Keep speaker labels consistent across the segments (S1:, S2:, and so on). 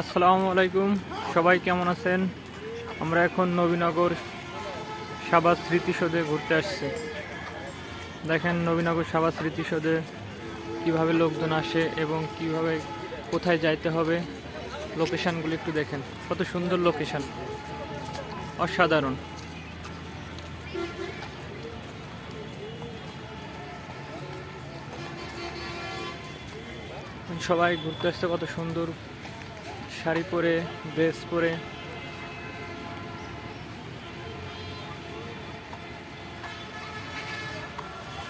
S1: আসসালামু আলাইকুম, সবাই কেমন আছেন? আমরা এখন নবীনগর সাবাস স্মৃতিসৌধে ঘুরতে আসছি। দেখেন নবীনগর সাবাস স্মৃতিসৌধে কিভাবে লোকজন আসে এবং কিভাবে কোথায় যাইতে হবে, লোকেশানগুলো একটু দেখেন। কত সুন্দর লোকেশান, অসাধারণ। সবাই ঘুরতে আসছে, কত সুন্দর শাড়ি পরে, ড্রেস পরে।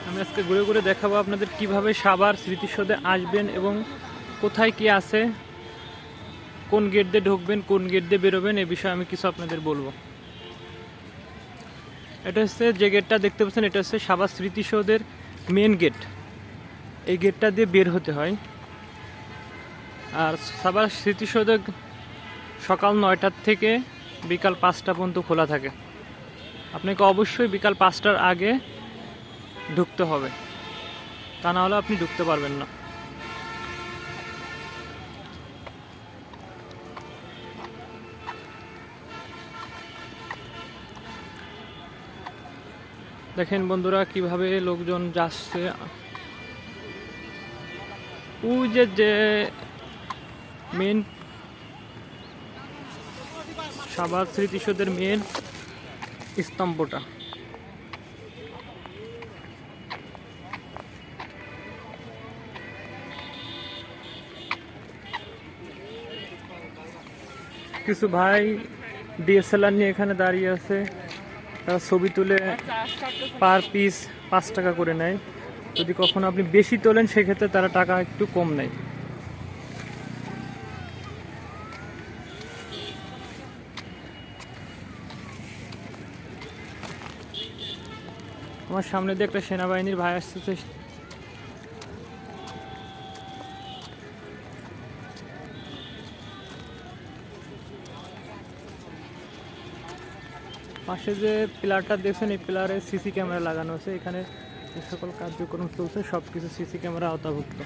S1: আমি আজকে ঘুরে ঘুরে দেখাবো আপনাদের কিভাবে সাভার স্মৃতিসৌধে আসবেন এবং কোথায় কি আছে, কোন গেট দিয়ে ঢুকবেন, কোন গেট দিয়ে বেরোবেন, এ বিষয়ে আমি কিছু আপনাদের বলবো। এটা হচ্ছে যে গেটটা দেখতে পাচ্ছেন, এটা হচ্ছে সাভার স্মৃতিসৌধের মেন গেট। এই গেটটা দিয়ে বের হতে হয়। আর সাভার স্মৃতিসৌধ সকাল 9টার থেকে বিকাল 5টা পর্যন্ত খোলা থাকে। আপনাকে অবশ্যই বিকাল 5টার আগে ঢুকতে হবে, তা না হলে আপনি ঢুকতে পারবেন না। দেখেন বন্ধুরা কিভাবে লোকজন যাচ্ছে। ওই যে মেন সাভার স্মৃতিসৌধের মেন স্তম্ভটা, কিছু ভাই ডিএসএলআর নিয়ে এখানে দাঁড়িয়ে আছে। তারা ছবি তুলে পার পিস 5 টাকা করে নেয়। যদি কখনো আপনি বেশি তোলেন সেক্ষেত্রে তারা টাকা একটু কম নেয়। আমার সামনে দিয়ে একটা সেনাবাহিনীর ভাই আসতেছে। পাশে যে পিলারটা দেখছেন, এই পিলারে সিসি ক্যামেরা লাগানো আছে। এখানে যে সকল কার্যক্রম চলছে সব কিছু সিসি ক্যামেরা আওতাভুক্ত।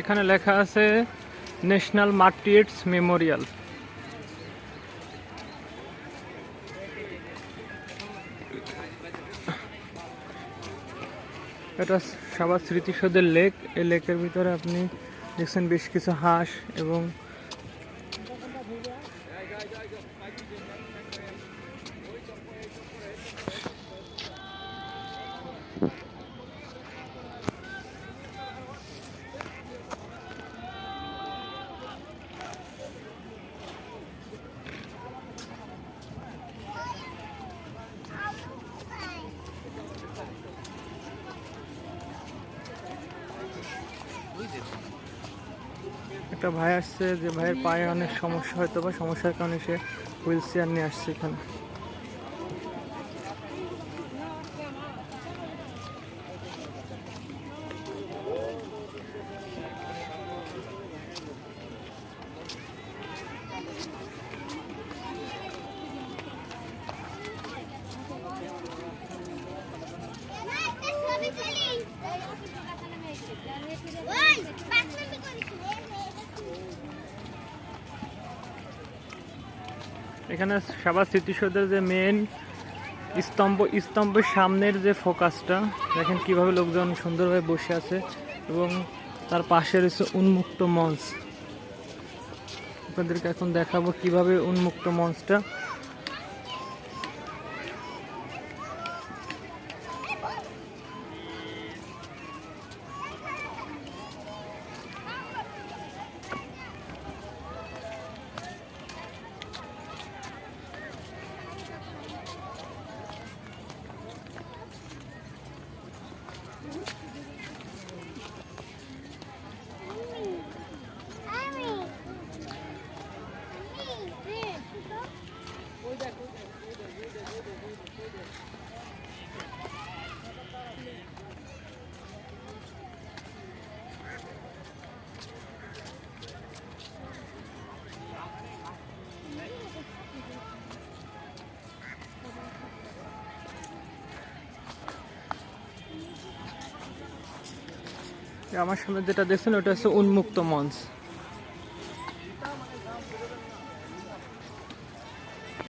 S1: এখানে লেখা আছে ন্যাশনাল মার্টিয়ার্স মেমোরিয়াল। এটা সাভার স্মৃতিসৌধের লেক। এই লেকের ভিতরে আপনি দেখছেন বেশ কিছু হাঁস এবং একটা ভাই আসছে, যে ভাইয়ের পায়ে অনেক সমস্যা, হয়তো বা সমস্যার কারণে সে হুইল চেয়ার নিয়ে আসছে এখানে। এখানে সাভার স্মৃতিসৌধের যে মেন স্তম্ভের সামনের যে ফোকাসটা দেখেন কিভাবে লোকজন সুন্দরভাবে বসে আছে এবং তার পাশে রয়েছে উন্মুক্ত মঞ্চ। আপনাদেরকে এখন দেখাবো কিভাবে উন্মুক্ত মঞ্চটা। আমার সামনে যেটা দেখছেন ওটা হচ্ছে উন্মুক্ত মঞ্চ।